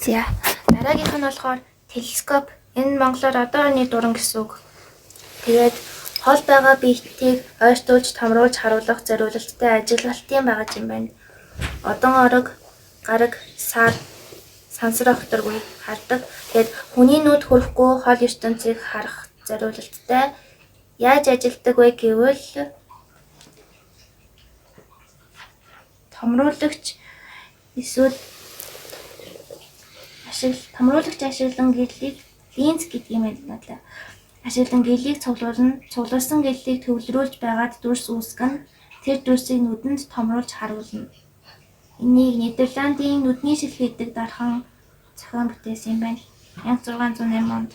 За дараагийнх нь болохоор телескоп. Энэ монголоор одоо оны дуран гэсэн үг. Тэгээд хол байгаа биетийг ойртуулж томруулж харуулах зориулалттай ажиглалтын багаж юм байна. Одон орог, гараг, сар, сансар огторгүй хардаг. Тэгээд хүний нүд хүрэхгүй хол ертөнцийг харах зориулалттай. Яаж ажилдаг вэ гэвэл томруулагч эсвэл томруулагч ашиглан гэлийг линз гэдэг юм байна. Ашиглан гэлийг цуглуулсан гэлийг төвлөрүүлж байгаад дүрс үүсгэн тэр дүрсийг нүдэнд томруулж харуулна. Энийг Нидерландын нүдний шилхэг гэдэг дархан зохион бүтээсэн юм байна. 1608 онд.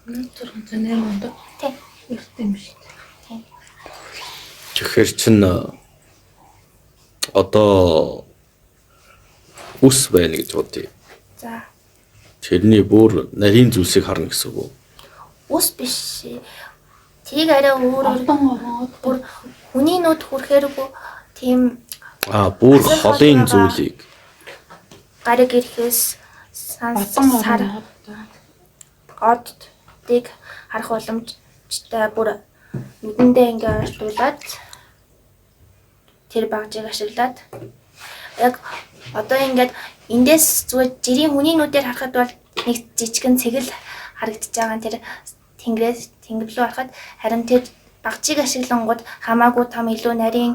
1608 онд. Тийм. Эрт юм шиг. Тийм. Тэгэхээр чин одоо ус байна гэж бодъё. За. Тэрний бүр нарийн зүйлсийг харна гэсэн үг үү? Ус биш. Тийг арай өөр бүр хүний нүд хүрэхээргүй тийм бүр холын зүйлийг гариг ирэхээс сар оддыг харах боломжтой бүр нүдэндээ ингээ ойртуулад тэр багжийг ашиглаад яг одоо ингээд эндээс зүгээр жирийн хүний нүдээр харахад бол нэг жижигэн цэгэл харагдаж байгаа тэр тэнгэр рүү харахад харин тэр багжийг ашиглангууд хамаагүй том илүү нарийн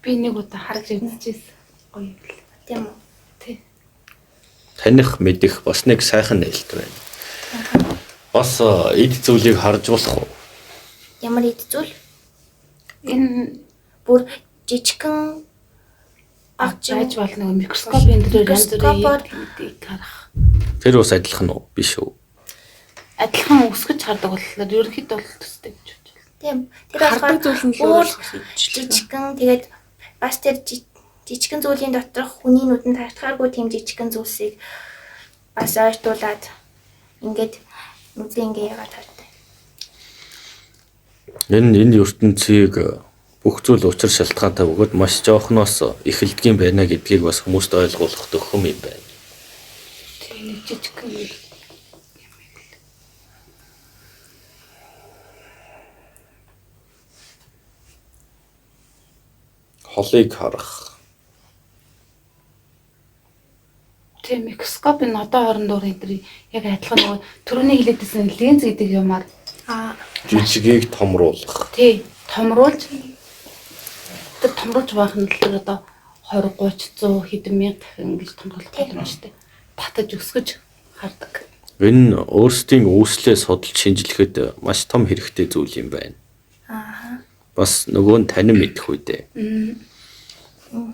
би нэг удаа харж үзчихсэн. Гоё юм. тийм үү? Тий. таних мэдэх бас нэг сайхан нээлт байна. Бас эд зүйлийг харж болох уу? Ямар эд зүйл? Энэ Бүр жижигхэн байж болно. Микроскопын дээр янз бүрийн эдийг харах. Тэр бас адилхан уу? Биш үү? Адилхан өсгөж хардаг болохоор ерөнхийдөө бол төстэй гэж бодож байна. тийм. Тэр болохоор бүр жижигхэн тэгээд бас тэр жижигхэн зүйлийн доторх хүний нүдэнд харагдахааргүй тийм жижигхэн зүйлсийг бас ойртуулад ингээд нүдээ ингээ яагаад хардаг. Энэ ертөнцийг бүх зүйл учир шалтгаантай бөгөөд маш жоохноос эхэлдэг юм байна гэдгийг бас хүмүүст ойлгуулах төхөм юм байна. Тийм жижигхэн Холыг харах. тийм микроскопын одоо хоорондоор энэ төр яг адилхан нөгөө түрүүний хэлээдсэн линз гэдэг юмар Жижигийг томруулах. тий томруулж тэр томруулж байх нь л одоо 20 30 100 хэдэн мянга дахин ингэж томруулах боломжтой. Татаж өсгөж хардаг. Энэ өөрсдийн үүслээ судалж шинжилэхэд маш том хэрэгтэй зүйл юм байна. Бас нөгөө нь танин мэдэх үедээ.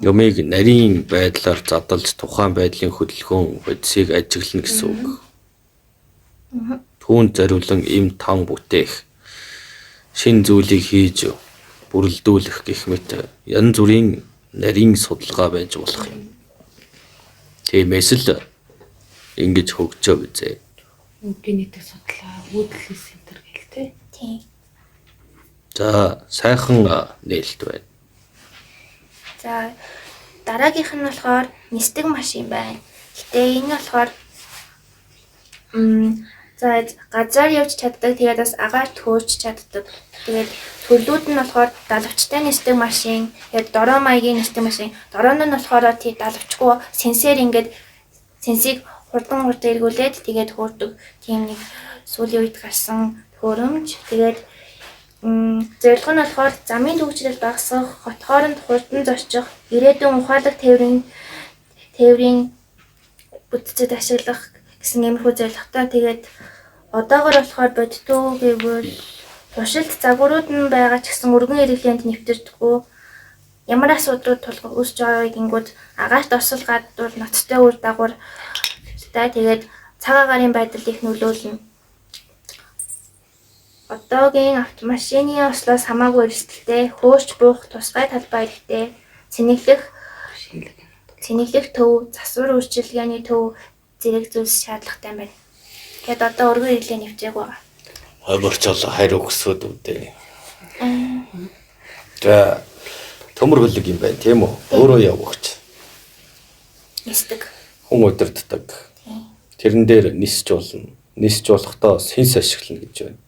Юмыг нарийн байдлаар задлж тухайн байдлын хөдөлгөөн бодисыг ажиглана гэсэн үг. Түүнд зориулан им там бүтээх, шин зүйлийг хийж бүрэлдүүлэх гэх мэт янз бүрийн нарийн судалгаа байж болох юм. Тиймээс л ингэж хөгжөө бизээ. Генетик судлаа, үүдлийн центр гэл тээ. Тийм. За сайхан нээлт байна. За дараагийнх нь болохоор нисдэг машин байна. Гэтэ энэ болохоор за газар явж чаддаг, тэгээд бас агаарт хөөрч чаддаг. Тэгээд төрлүүд нь болохоор далавчтай нисдэг машин, тэгээд дороо маягийн нисдэг машин. Дороонд нь болохоор тий далавчгүй сенсээр ингээд сенсийг хурдан эргүүлээд тэгээд хөөрдөг тийм нэг сүүлийн үед гарсан хөрөмж. Тэгээд зорилго нь болохоор замын төвчлөл багасгах, хот хооронд хурдан зорчих, ирээдүйн ухаалаг тээврийн бүтцэд ашиглах гэсэн иймэрхүү зорилготой. Тэгээд одоогор болохоор бодитгүй гэвэл туршилт загварууд нь байгаа ч гэсэн өргөн хэрэглээнд нэвтэрдэггүй. Ямар асуудлууд тулгарч үүсч байгааг гингүүд агаарт осол гадуур ноцтой үр дагавар тэгээд цаг агаарын байдал их нөлөөлнө. Одоогийн автомашины ослоос хамаагүй эрсдэлтэй, хөөрч буух тусгай талбай ихтэй, цэнэглэх төв, засвар үйлчилгээний төв зэрэг зүйлс шаардлагатай байна. Тэгэд одоо өргөн хэрэглээ нэвтрэх байгаа. Хойборч хариу өгсөд үдээ. За Төмөр хөлөг юм байна тийм үү? Өөрөө явагч. нисдэг. Хүн удирддаг. Тэрэн дээр нисч болно. Нисч болохдоо сэнс ашиглана гэж байна.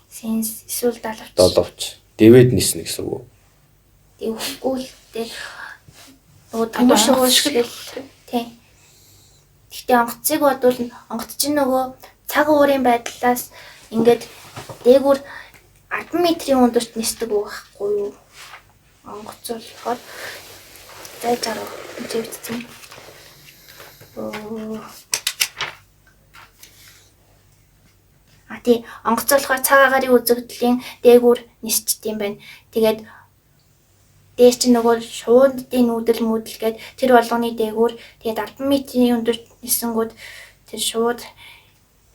Сенс эсвэл далавч. Доловч. Дэвэд ниснэ гэсэн үг. Дэвхгүй л дээ. Нөгөө тамир шуушгил. Тийм. Гэхдээ онгоцыг бодвол онгоц чинь нөгөө цаг уурын байдлаас ингээд дээгүүр 10 метрийн ундуур нисдэг байхгүй юу? Онгоц болохоор зай зарав хэмжигдсэн. Тий, онгоц болохоор цаг агарын үзэгдлийн дээгүүр нисчихдээ юм байна. Тэгээд дээш чинь нөгөө шуудын нүүдэл гээд тэр болгоны дээгүүр тэгээд 10 метрийн өндөр нисэнгүүд тэр шууд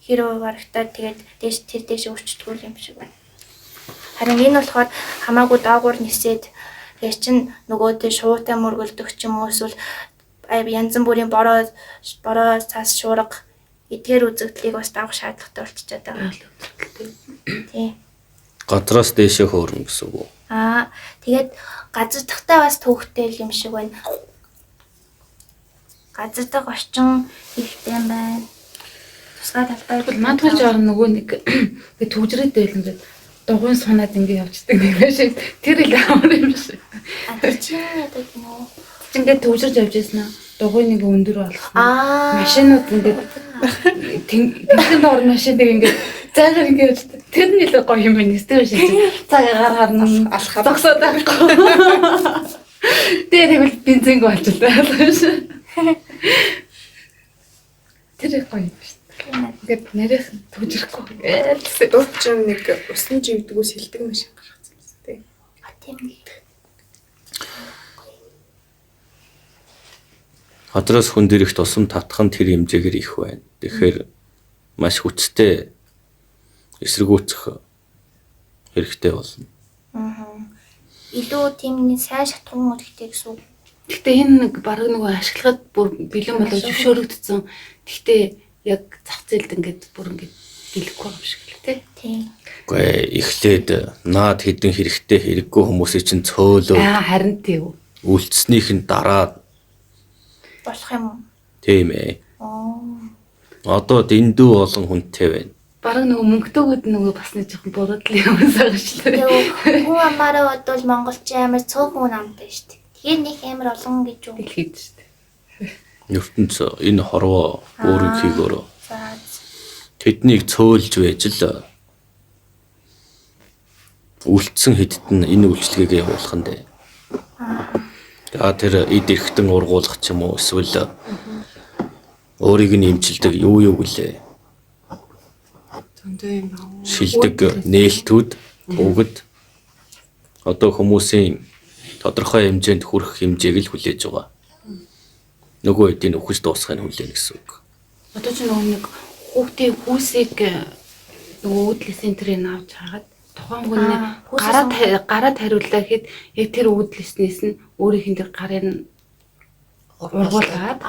хэрэг гарагтаад тэгээд дээш өрчтгүүл юм шиг байна. Харин энэ болохоор хамаагүй доогуур нисээд тэгээд чинь нөгөө тэр шуутай мөргөлдөх ч юм уу эсвэл янз бүрийн бороо цаас шуурга эдгээр үзэгдлийг бас давах шаардлагатай болчиход байгаа. Тий. Газраас дээшээ хөөрнө гэсэн үг. Тэгээд газар дахтаа бас төвхтэй юм шиг байна. Газар дах орчин ихтэй байна. Тусгай талбай бол мандгаж байгаа нөгөө нэг ингээ төвжрээд байл ингээд дугуйн сунаад ингээ явждаг нэг биш. Тэр л амар юм шиг. Чинь яадаг нөө. Ингээд төвжирж явж яснаа дугуйн нэг өндөр болох. Машинууд ингээд тэнгэр доор машиныг ингээд зайгаар ингээд явждаг. Тэр нь л гоё юм байна. Эсвэл биш. Цагаагаар харна алхах. Зогсоод байхгүй. Тэр хэвэл бензинг болчихлоо шүү. Тэр гоё юм шүү. Ингээд нэрэх төвжирэхгүй. Дууд чинь нэг усны живдгүүс хилдэг машин гаргацсан юм тий. Тийм. Хадраас хүн дээрх тусам татах нь тэр хэмжээгээр их байна. Тэгэхээр маш хүчтэй эсэргүүцэх хэрэгтэй болно. Илүү тийм сайн шатхуун хэрэгтэй гэсэн үг. Гэхдээ энэ нэг бараг нөгөө ашиглахад бүр бэлэн болоо зөвшөөрөгдсөн. Гэхдээ яг зах зээлд ингээд бүр ингээд дэлгэхгүй юм шиг л тий. Гэхдээ эхлээд наад хэдэн хэрэгтэй хэрэггүй хүмүүсийн чинь цөөлөө харин тийм. үлдснийхэн дараа Болох юм уу? тийм ээ. Одоо дэндүү олон хүнтэй байна. Бараг нөгөө мөнгөтэйгүүд нөгөө бас нэг жоохон буруудлын юм саашлаа. Тэгээ хүн амаараа бодвол монголчин амар цөөхөн амтай шүү дээ. Тэгэхээр нэг амар олон гэж үү? Дэлхийд шүү дээ. ертөнц энэ хорвоо өөрөг хийгөөрөө. За. Тэднийг цөөлж байж л үлдсэн хэдд нь энэ үйлчлэгийг явуулах нь дээ. Тэр эд эрхтэн ургуулах ч юм уу эсвэл өөрийг нь эмчилдэг юу гэлээ. Зөндөө юм байна. Шилдэг нээлтүүд өгд одоо хүмүүсийн тодорхой хэмжээнд хүрэх хэмжээг л хүлээж байгаа. Нөгөө хэдийн өхөс дуусахыг хүлээнэ гэсэн үг. Одоо ч нөгөө нэг хүүхдийн хүүсийг нөгөө үүдлийн центрийг авч хагаад тухайн хүний гараад хариуллаа гэхэд яг тэр үүдлэснээс нь өөрийнх нь тэр гарын ургуулгаад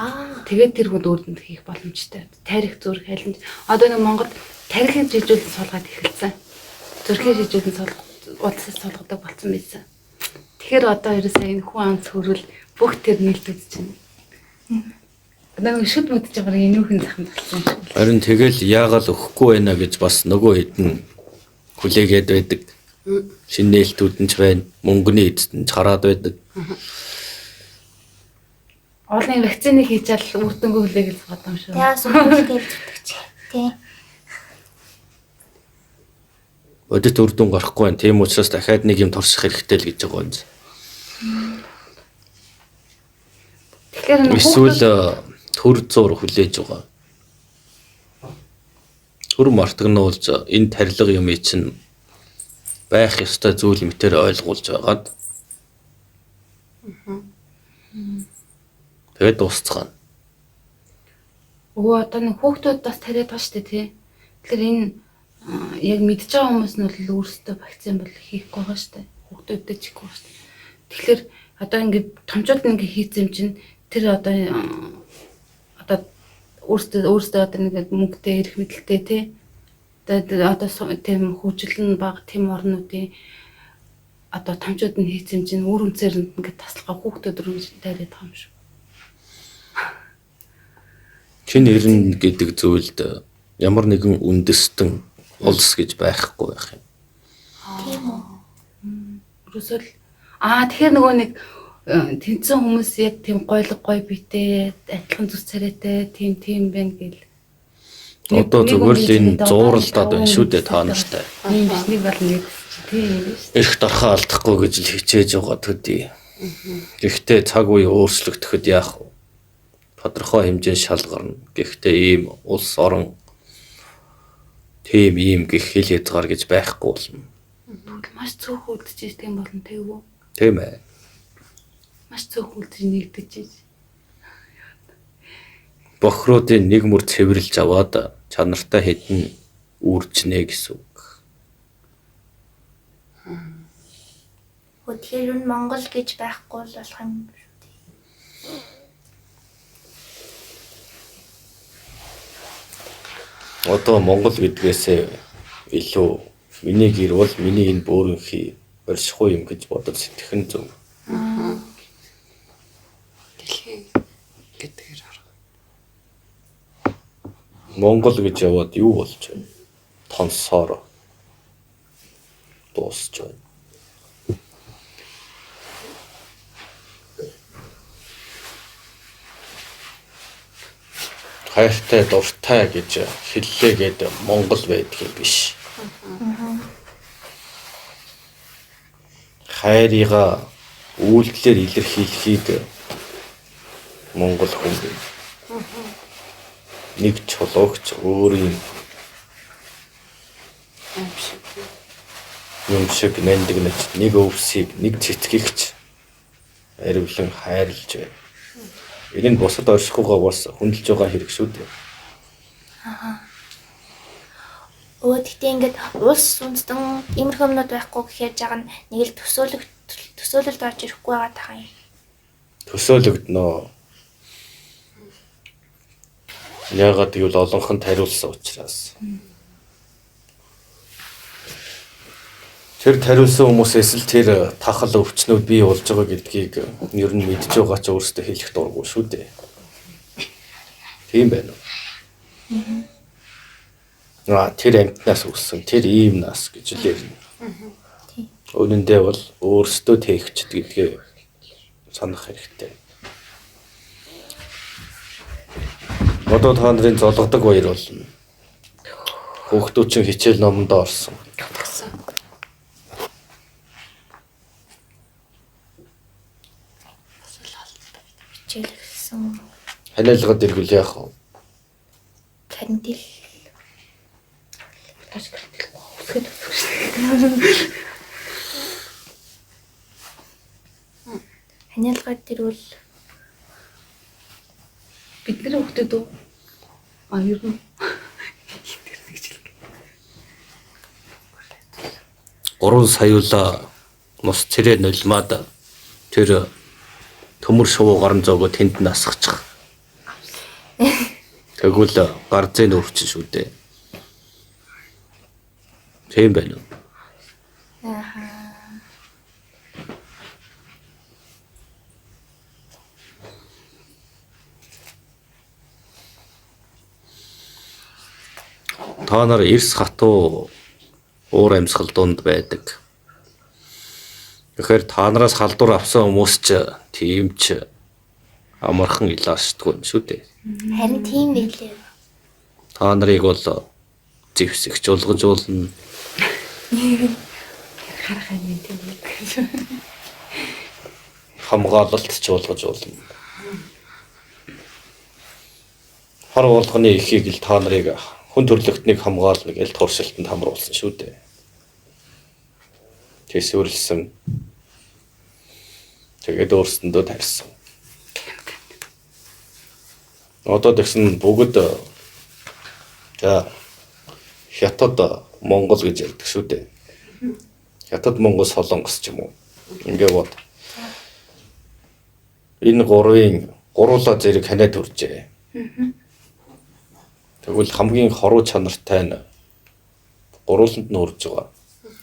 тэгээд тэр хүнд өөрөнд хийх боломжтой. Тарих зүрх хайлмж одоо нэг Монголд тарихыг жижүүлэн суулгаад эхэлсэн. Зүрхээ жижүүлэн удалсаж суулгадаг болсон байсан. Тэгэхээр одоо ерөөсөө энэ хүн амц хөрвөл бүх тэр нийлдэж чинь. Нэг шүд мэдж байгаа энүүхэн захын болсон. Харин тэгэл яагаад өгөхгүй байна гэж бас нөгөө хэдэн хүлээгээд байдаг. Шинэ нээлтүүд нь ч байна, мөнгөний эзэд нь хараад байдаг. Олон вакцины хийж чад үр дүнгүй хүлээгэл бодсон шүү. Яас үгүй гэдэг чи. Тий. Өдөрт үр дүн гарахгүй байна. Тийм учраас дахиад нэг юм турших хэрэгтэй л гэж байгаа юм. Тэгэхээр Эсвэл төр зур хүлээж байгаа. Төр мартагнуулж энэ тарилга юм чинь байх ёстой зүйл мэтэр ойлгуулж байгаад. Тэгээд дуусцгаана. Өө одоо нэг хүүхдүүд бас тариад байгаа шүү дээ тий. Тэгэхээр энэ яг мэдж байгаа хүмүүс нь бол өөрсдөө вакцин бол хийхгүй байгаа шүү дээ. Хүүхдүүдэд ч хийхгүй шүү дээ. Тэгэхээр одоо ингээд томчууд ингээд хийцэн чинь тэр одоо өөрсдөө одоо нэг мөнгөтэй эрх мэдэлтэй тий. Одоо тийм хөгжил нь бага тийм орнуудын одоо томчууд нь хийцэн чинь үр үнцээр ингээд таслага хүүхдүүд рүү тариад байгаа юм шүү. Чин ирнэ гэдэг зүйлд ямар нэгэн үндэстэн улс гэж байхгүй байх юм. Тийм үү. Ерөөсөө тэгэхээр нөгөө нэг тэнцэн хүмүүс яг тийм гойлог гой битэй адилхан зүс царайтай тийм байна гэл. Одоо зүгээр л энэ зууралдаад байна шүү дээ та нартай. Тийм биш нэг бол нэг тийм юм шүү. Их дархаа алдахгүй гэж л хичээж байгаа төдий. Гэхдээ цаг үе өөрчлөгдөхөд яах вэ? Тодорхой хэмжээнд шалгарна. Гэхдээ ийм улс орон тийм ийм гэх хэл хязгаар гэж байхгүй болно. Маш цөөхөн үлдчихэж тийм болно тэвгүй. Тийм ээ. Маш цөөхөн үлдэж нэгдэж. Бохруудын нэг мөр цэвэрлж аваад чанартай хэдэн үржнэ гэсэн үг. Тэгэхээр энэ Монгол гэж байхгүй л болох юм шүү дээ. Одоо Монгол гэдгээсээ илүү миний гэр бол миний энэ бөөрөнхий барьшгүй юм гэж бодож сэтгэхэн зөв. Дэлхий гэдгээр харах. Монгол гэж яваад юу болж байна? Тонсоор дуусч байна. Хайртай дуртай гэж хэллээгээд Монгол байдаг юм биш. Хайрыгаа үйлдэлээр илэрхийлэхийг Монгол хүн нэг чулуугч өөрийн юм шиг нэндэгнэж нэг өвсийг нэг цэцгийгч аривлан хайрлаж байна. Энэ нь бусад оршихуйгаа бас хүндэлж байгаа хэрэг шүү дээ. Гэхдээ ингээд улс үндэстэн иймэрхүү юмнууд байхгүй гэхээр жааг нь нэг л төсөөлөлд орж ирэхгүй байгаа тахаа юм. Төсөөлөгднөө. Яагаад гэвэл олонхонд хариулсан учраас. Тэр тариулсан хүмүүсээс л тэр тахал өвчнүүд бий болж байгаа гэдгийг ер нь мэдж байгаа ч өөрөөсөө хэлэх дурггүй шүү дээ. Тийм байна уу? Тэр амьтнаас үссэн, тэр ийм нас гэж л ярина. Үнэндээ бол өөрөөсөө тээгчд гэдгээ санах хэрэгтэй. Одоо та нарын золгодог баяр болно. Хүүхдүүд чинь хичээл номонд орсон. Хичээлсэн. Ханиалгад иргэл яах вэ? Кандил. Ханиалгад ирвэл Бидний хүүхдүүд үү? Ер нь 3 саяула нус цэрэ нулимаад тэр төмөр шувуугаар нь зөөгөө тэнд насгачих. Тэгвэл гар зэн өвчин шүү дээ. Тийм байна уу? Та нар эрс хатуу уур амьсгал дунд байдаг. Тэгэхээр та нараас халдвар авсан хүмүүс ч тийм ч амархан илаашдгүй юм шүү дээ. харин тийм байлээ. Та нарыг бол зэвсэгч улгажуулна. харах юм тийм үү? Хамгаалалт ч улгажуулна. Хар болгоны ихийг л та нарыг хүн төрлөختнийг хамгаална гэж туршилтанд хамруулсан шүү дээ. Тэсвэрлсэн. Тэгээд өөрсөндөө тарьсан. Одоо тэгсэн бүгд хятад Монгол гэж ярьдаг шүү дээ. Хятад Монгол Солонгос ч юм уу. Ингээ бод. Энэ гуруула зэрэг ханаад хүрчээ. Тэгвэл хамгийн хоруу чанартай нь гурууланд нь урж байгаа.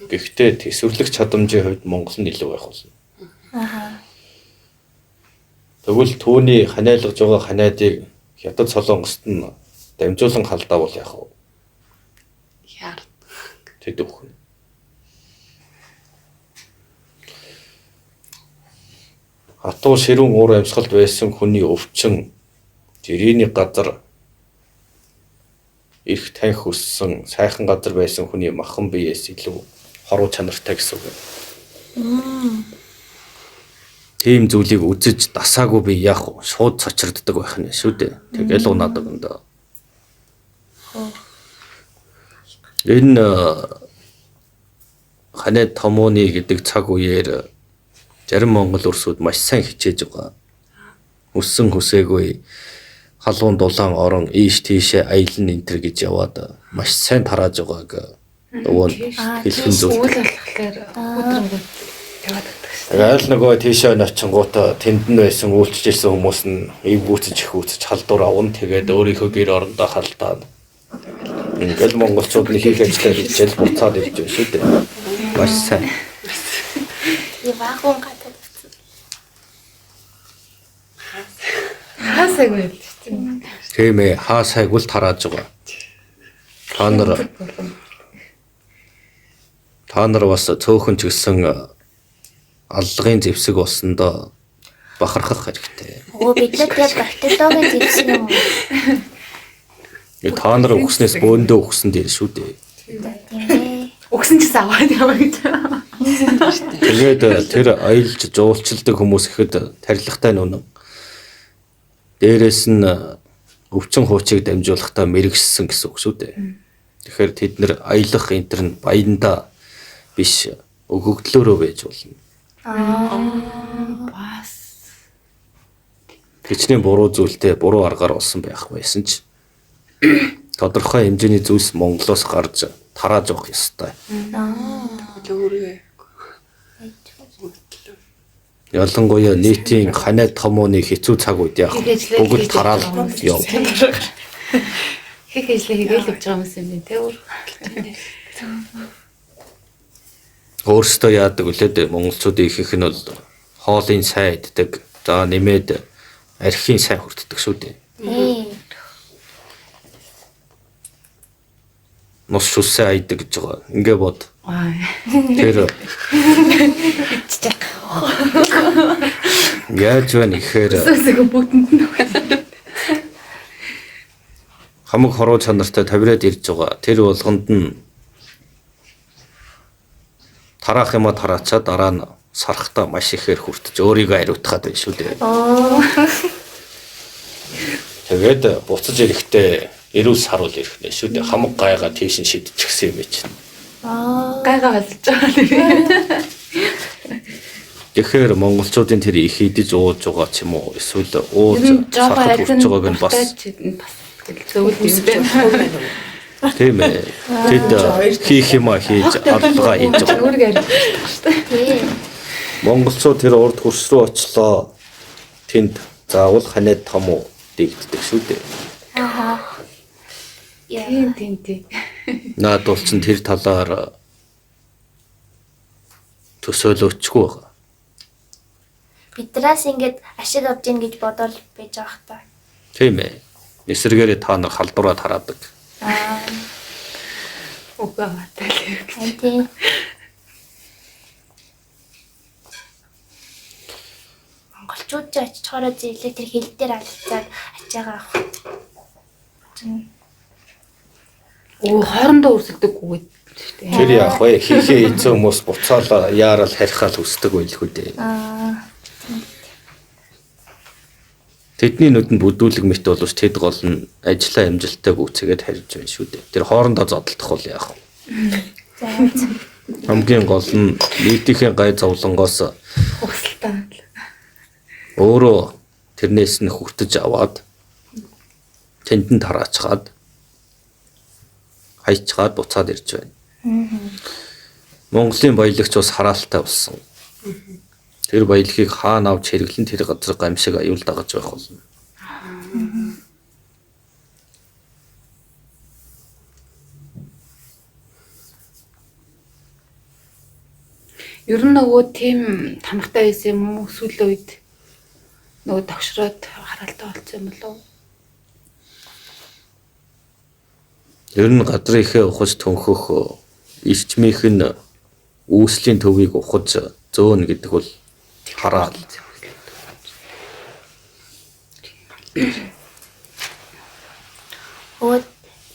Гэхдээ тэсвэрлэх чадамжийн хувьд Монгол нь илүү байх болно. Аха. Тэгвэл түүний ханиалгаж байгаа ханиадыг Хятад Солонгост нь дамжуулан халдаавал яах вэ? Яар. Тэд өгөх. Хатуу ширүүн уур амьсгалд байсан хүний өвчин жирийн газар их танх өссөн сайхан газар байсан хүний махан биеэс илүү хоруу чанартай гэсэн үг. Тийм зүйлийг үзэж дасаагүй би яах вэ? Шууд цочирддаг байх нь шүү дээ. Тэгэл унаадаг юм да. Энэ ханаа томооны гэдэг цаг үеэр зарим монгол өрсүүд маш сайн хичээж байгаа. Өссөн хүсээгүй халуун дулаан орон ийш тийшээ аялна энтер гэж яваад маш сайн тарааж байгааг нөгөө хэлхэн Үйл зүйл. болохоор өдрөнгөө яваад байдаг шүү. Тэгэл нөгөө тийшээ очингуудаа тэнд нь байсан үйлчлжсэн хүмүүс нь эвгүүцэж их үүсэж халдвар авна. Тэгээд өөрийнхөө гэр орондоо халдаад. Ингээл монголчууд нь хийх ажлаа хийчихэл буцаад ирж байна шүү дээ. Маш сайн. И вагон гадаад ирсэн. Хаасаг байл тийм. Тийм ээ, хаа сайг л тарааж байгаа. Та нар бас цөөхөн ч гэсэн аллагын зэвсэг болсондоо бахархах хэрэгтэй. Оо бид нар тэгээд бактологийн зэвсэг юм уу? Та нар өгснээс бөөндөө өгсөн дээр шүү дээ. Тийм ээ. Өгсөн ч гэсэн аваад яваа гэж. Тэгээд тэр аялж жуулчилдаг хүмүүс ихэд тарилгатай нүн. Дээрээс нь өвчин хуучийг дамжуулахдаа мэрэгссэн гэсэн үг шүү дээ. Тэгэхээр тэд нэр аялах энтер нь баяндаа биш өгөгдлөөрөө байж болно. Бас Тэчний буруу зүйлтэй буруу аргаар олсон байх байсан ч тодорхой хэмжээний зүйлс Монголоос гарч тарааж явах ёстой. Өөрөө Ялангуяа нийтийн ханаа томооны хэцүү цаг үед яах вэ? Бүгд тараал яв. хих хийлээ хийгээл явж байгаа юм юм те өөр. Өөрсдөө яадаг үлээд монголчуудын ихэнх нь бол хоолын сайн иддэг. За нэмээд архийн сайн хүртдэг шүү дээ. Нус шүсээ айдаг гэж байгаа. Ингээ бод. Тэр яаж вэ гэхээр Сэсэг бүтэнд нь. хамаг хоруу чанартай тавираад ирж байгаа. Тэр болгонд нь тараах юма тараачаа дараа нь сарахтаа маш ихээр хүртэж өөрийгөө ариутгаад байна шүү дээ. Тэгээд буцаж ирэхдээ эрүүл саруул ирэх нэ шүү дээ. Хамаг гайгаа тийш нь шидчихсэн юм чинь. Гайгаа галж байгаа. Тэгэхээр монголчуудын тэр их идэж ууж байгаа ч юм уу эсвэл ууж сарахад хүрч байгааг нь бас зөвлөд юм байна. тийм ээ. Тэд хийх юма хийж алгаа хийж байгаа. Өөргөө ариутгах шүү дээ. Монголчууд тэр урд хөрс рүү очлоо. Тэнд заавал ханаад том уу дэгддэг шүү дээ. Тийм. Наад бол чин тэр талаар төсөөлөөчгүй байгаа. Бидраас ингэж ашиг авч ийн гэж бодоод байж байгаа та. Тийм ээ. Эсвэргээрээ та нар халдвараа тараадаг. Үгүй батай. Тийм. Монголчууд ч очиж хоороо зэрлээ тэр хил дээр алцаад ачаагаа авах. Оо хоорондоо үрсэлдэггүй шүү дээ. Тэр яах вэ? Хийхээ ийцэн хүмүүс буцаал яарал харихаал хүсдэг байлгүй дээ. Тэдний нүдэнд бүдүүлэг мэт боловч тэд гол нь ажлаа амжилттай гүйцээгээд харж байна шүү дээ. Тэр хоорондоо зодтолдох бол яах вэ? Хамгийн гол нь нийтийн гай зовлонгоос Хөвсөлтөө. өөрөө тэрнээс нь хүртэж аваад тэнд нь тараачгаад хайчгаад буцаад ирж байна. Монголын баялагч бас хараалтай болсон. Тэр баялагийг хаана авч хэрэглэн тэр газар гамшиг аюул дагаж байх болно. Ер нь нөгөө тийм тамгатай байсан юм уу? Сүүлийн үед нөгөө тогшроод харалтай болсон юм болов уу? Ер нь гадрынхээ ухаж төнхөх ирчмийнх нь үүслийн төвийг ухаж зөөнө гэдэг бол хараад. Өө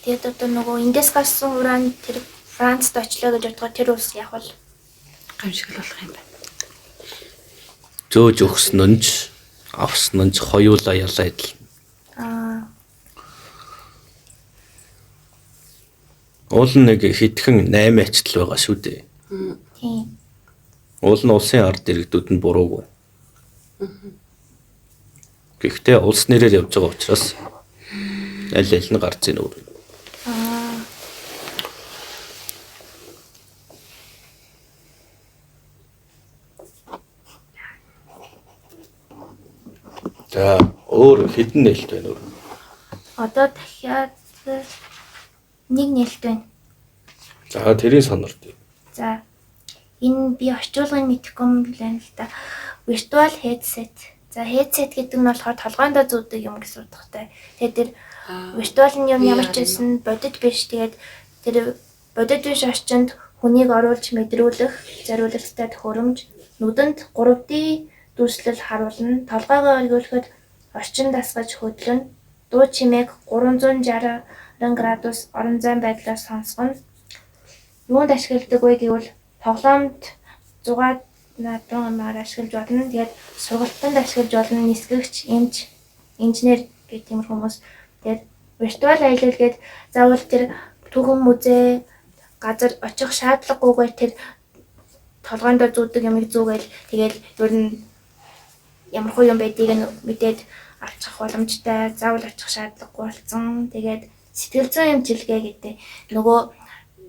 тэгээд одоо нөгөө эндээс гарсан уран тэр Францд очлоо гэж бодгоо тэр улс яг бол Гамшиг л болох юм байна. Зөөж өгсөн нь авсан нь хоёулаа ялаа идэл. Уул нь нэг хитгэн 8 ачтал байгаа шүү дээ. Тийм. Уул нь улсын ард иргэдүүд нь буруугүй. Гэхдээ улс нэрээр явж байгаа учраас аль аль нь гарц ийн өөр. За өөр хэдэн нээлт байна өөр. Одоо дахиад нэг нээлт байна. За тэрийн сонорт. За энэ би орчуулгын мэдэхгүй юм байна л да. Virtual headset. За headset гэдэг нь болохоор толгойдоо зүүдэг юм гэсэн утгатай. Тэгээд тэр virtual нь ямар ч байсан бодит биш. Тэгээд тэр бодит биш орчинд хүнийг оруулж мэдрүүлэх, зориулалттай төхөөрөмж, нүдэнд 3D дүрслэл харуулна, толгойгоо эргүүлэхэд орчин дасгаж хөдлөн, дуу чимээг 360 градус орон зайн байдлаар сонсгоно. Юунд ашигладаг вэ гэвэл тоглоомд зугаад наадмаар ашиглаж болно. Тэгээд сургалтанд ашиглаж болно. Нисгэгч, эмч, инженер гэх тийм хүмүүс. Тэгээд виртуал аялал гээд заавал тэр түүхэн музей газар очих шаардлагагүйгээр тэр толгойдоо зүүдэг ямиг зүүгээл тэгээд ер нь ямар хуу юм байдгийг нь мэдээд авчих боломжтой, заавал очих шаардлагагүй болсон. Тэгээд сэтгэл зүйн эмчилгээ гэдэг нөгөө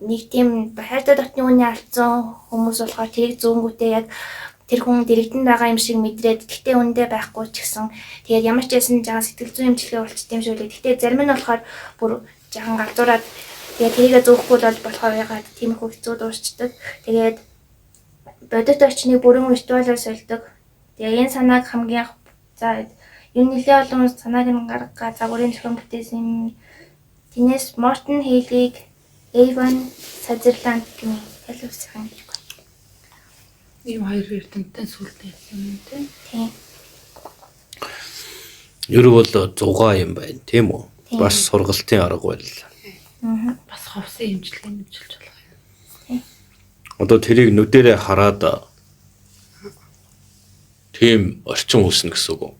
нэг тийм хайртай дотны үний алдсан хүмүүс болохоор тэрийг зүүнгүүтээ яг тэр хүн дэрэгдэн байгаа юм шиг мэдрээд гэхдээ үндэ байхгүй ч гэсэн тэгээд ямар ч ясан жаа сэтгэл зүйн эмчилгээ болчих тийм шүү дээ. Гэхдээ зарим нь болохоор бүр жаахан галзуураад тэгээд тэрийгэ зөөхгүй бол болохоор ягаад тийм их хэцүү дуусчдаг. Тэгээд бодит орчныг бүрэн виртуалаар сольдог. Тэгээд энэ санааг хамгийн за энэ нэлээд олон санааг нь гаргаа загварын зохион бүтээсэн Тинес Мортон Хейлийг Эйвен Сазерланд гэмээр хэлүүлсэн гэж байна. Ийм хоёр эрдэмтэн сүлдээ юм тийм. Ер бол 6 юм байна, тийм үү? Бас сургалтын арга байл. Бас ховсын эмчилгээ нэмжүүлж болох юм. Одоо тэрийг нүдэрээ хараад тийм орчин үүснэ гэсэн үг.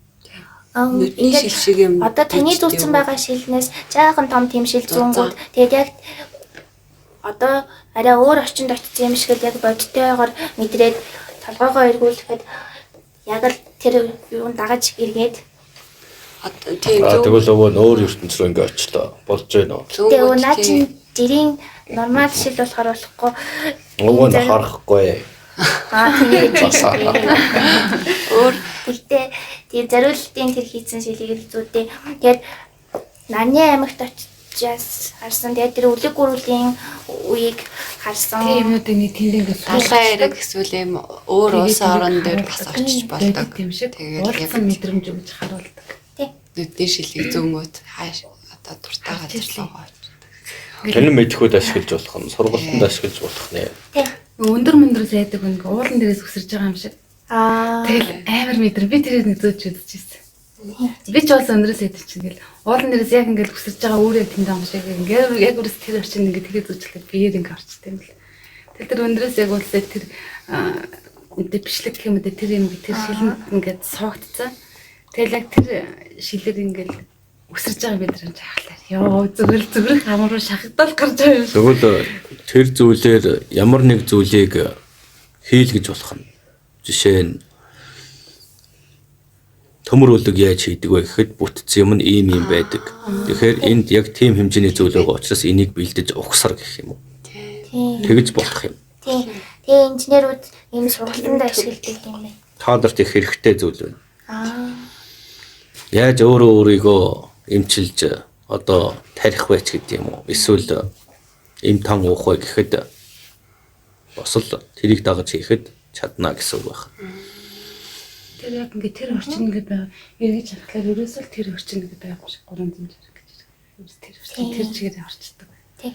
Нүдний шил шиг юм. Одоо таны зүүцэн байгаа шилнээс жаахан том тийм шил зүүнгүүд тэгээд яг одоо арай өөр орчинд очсон юм шиг л яг бодтойгоор мэдрээд толгойгоо эргүүлэхэд яг л тэр юунд дагаж эргээд тийм тэгвэл өвөө өөр ертөнц рүү ингээ очлоо. Болж байна уу? тэгээ наа чин жирийн нормал шил болохоор болохгүй. Өвөө нь харахгүй. Тэгээд өөр тэгтээ тийм зориулалтын тэр хийсэн шилийг л зүйтэй. Тэгээд Наны аймагт очиж харсан. Тэгээд тэр үлэг гүрүүлийн үеийг харсан. Тийм юмнуудыг нэг тэндээ талхай хэрэг эсвэл юм өөр улс орон дээр бас очиж болдог. Тийм шиг. Тэгээд яг Уулзсан мэдрэмж өгч харуулдаг. нүдний шилийг зөнгөт хааш одоо дуртай газар руу Тэр нь мэдхүүд ашиглаж болох нь, сургалтанд ашиглаж болох нэ. Тийм. Өндөр мөндөр зайдаг нэг уулан дээрээс өсөрж байгаа юм шиг. Тэгэл амар мэдэр би тэрийг нэг зөөж үзчихсэн. Би ч бас өндрөөс ядчих чинь гэл уулан дээрээс яг ингээд өсөрж байгаа үүрээ тэнд байгаа юм шиг ингээд яг үрээс тэр орчин ингээд тэрийг зөөчлөхэд биеэр ингээд орчтой юм л. Тэр өндрөөс яг үлсээ тэр үдэ бичлэг гэх юм үү тэр юм тэр шилэнд ингээд соогдсон. Тэгэл яг тэр шилээр ингээд өсөрж байгаа мэдрэмж хаалаа. Йоо зүгээр хамар руу шахагдал гарч байгаа юм. Тэгвэл тэр зүйлээр ямар нэг зүйлийг хийлгэж болох нь. Жишээ нь төмөр үлэг яаж хийдэг вэ гэхэд бүтцэн юм нь ийм байдаг. Тэгэхээр энд яг тийм хэмжээний зүйл байгаа учраас энийг бэлдэж ухсар гэх юм уу? Тийм. Тэгж болох юм. Тийм. Тэгээ инженерүүд ийм сургалтанд ашигладаг юм байна. Та нарт их хэрэгтэй зүйл байна. Яаж өөрийгөө эмчилж одоо тарих вэ ч гэдэг юм уу? Эсвэл эм тан уух вэ гэхэд бас л тэрийг дагаж хийхэд чадна гэсэн үг байна. Тэр яг ингээд тэр орчин ингээд байгаа. Эргэж харахаар ерөөсөө тэр орчин ингээд байгаа юм шиг 3 зэмж хэрэг гэж. Тэр орчин тэр чигээр орчдөг. Тийм.